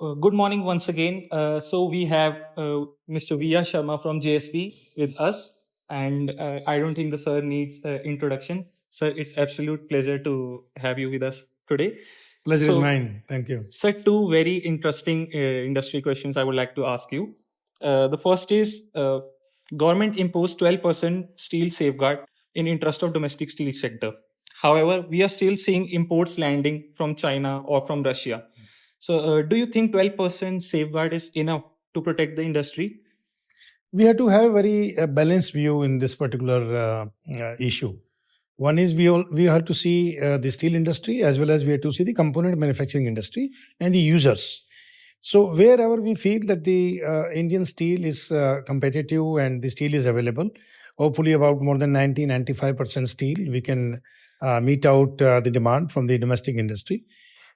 Good morning once again. So we have Mr. Sharma from JSP with us, and I don't think the sir needs introduction. Sir, it's absolute pleasure to have you with us today. Pleasure is mine. Thank you. Sir, two very interesting industry questions I would like to ask you. The first is government imposed 12% steel safeguard in interest of domestic steel sector. However, we are still seeing imports landing from China or from Russia. So, do you think 12% safeguard is enough to protect the industry? We have to have a very balanced view in this particular issue. One is we have to see the steel industry as well as we have to see the component manufacturing industry and the users. So wherever we feel that the Indian steel is competitive and the steel is available, hopefully about more than 90-95% steel, we can meet out the demand from the domestic industry.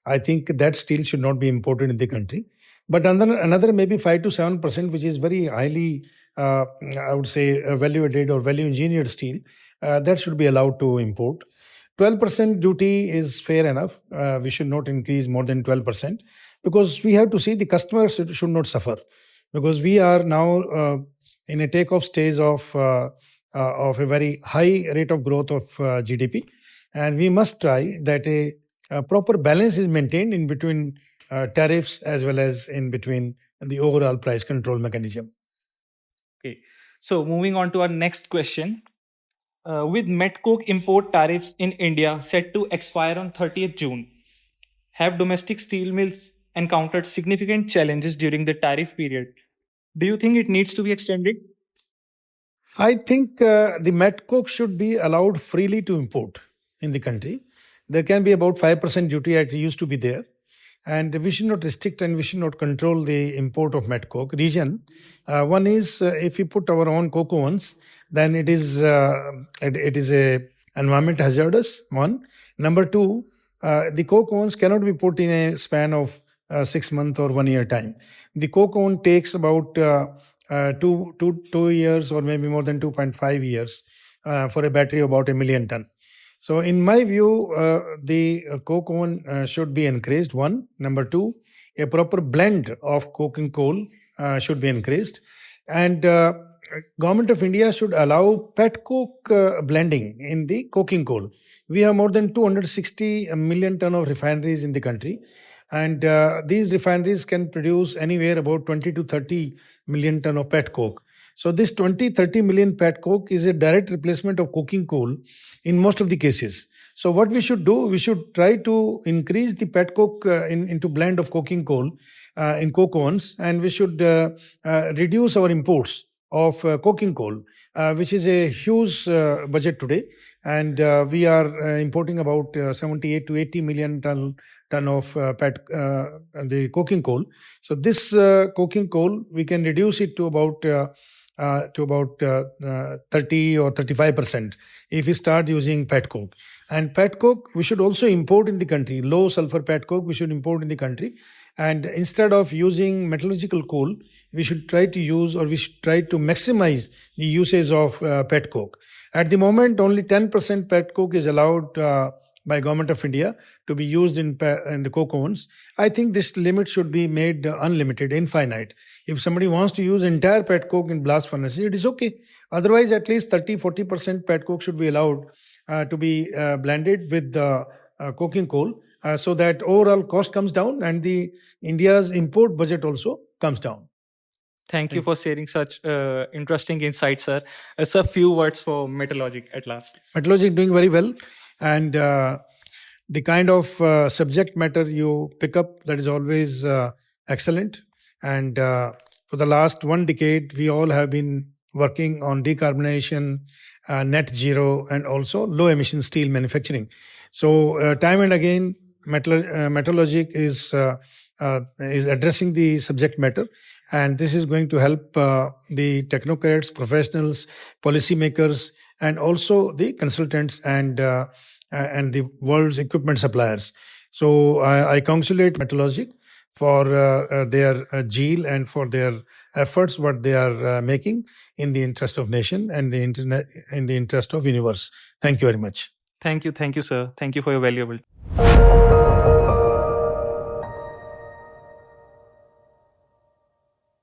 I think that steel should not be imported in the country. But another maybe 5 to 7%, which is very highly, I would say, value-added or value-engineered steel, that should be allowed to import. 12% duty is fair enough. We should not increase more than 12% because we have to see the customers should not suffer. Because we are now in a takeoff stage of a very high rate of growth of GDP. And we must try that a proper balance is maintained in between tariffs as well as in between the overall price control mechanism. Okay. So moving on to our next question. With met coke import tariffs in India set to expire on 30th June, have domestic steel mills encountered significant challenges during the tariff period? Do you think it needs to be extended? I think the met coke should be allowed freely to import in the country. There can be about 5% duty as it used to be there. And we should not restrict and we should not control the import of met coke. Reason one is if we put our own coke ovens, then it is a environment hazardous. One. Number two, the coke ovens cannot be put in a span of 6 months or 1 year time. The coke oven takes about 2 years or maybe more than 2.5 years for a battery of about 1 million ton. So in my view, the coke oven should be encouraged. One. Number two, a proper blend of coking coal should be encouraged. And Government of India should allow pet coke blending in the coking coal. We have more than 260 million ton of refineries in the country. And these refineries can produce anywhere about 20 to 30 million ton of pet coke. So this 20-30 million pet coke is a direct replacement of coking coal in most of the cases. So what we should do, we should try to increase the pet coke into blend of coking coal in coke ovens, and we should reduce our imports of coking coal, which is a huge budget today. And we are importing about 78 to 80 million ton of the coking coal. So this coking coal, we can reduce it to about 30 or 35% if we start using pet coke. And pet coke, we should also import in the country. Low sulfur pet coke, we should import in the country. And instead of using metallurgical coal, we should try to use or we should try to maximize the usage of pet coke. At the moment, only 10% pet coke is allowed by Government of India to be used in the coke ovens. I think this limit should be made unlimited, infinite. If somebody wants to use entire pet coke in blast furnaces, it is okay. Otherwise, at least 30-40% pet coke should be allowed to be blended with the coking coal so that overall cost comes down and the India's import budget also comes down. Thank you for sharing such interesting insights, sir. Sir, few words for Metallurgic at last. Metallurgic doing very well. And the kind of subject matter you pick up, that is always excellent. And for the last 1 decade, we all have been working on decarbonization, net zero, and also low emission steel manufacturing. So time and again, Metallurgic is addressing the subject matter. And this is going to help the technocrats, professionals, policymakers, and also the consultants and the world's equipment suppliers. So I congratulate Metallurgic for their zeal and for their efforts, what they are making in the interest of nation and the in the interest of universe. Thank you very much. Thank you, sir. Thank you for your valuable.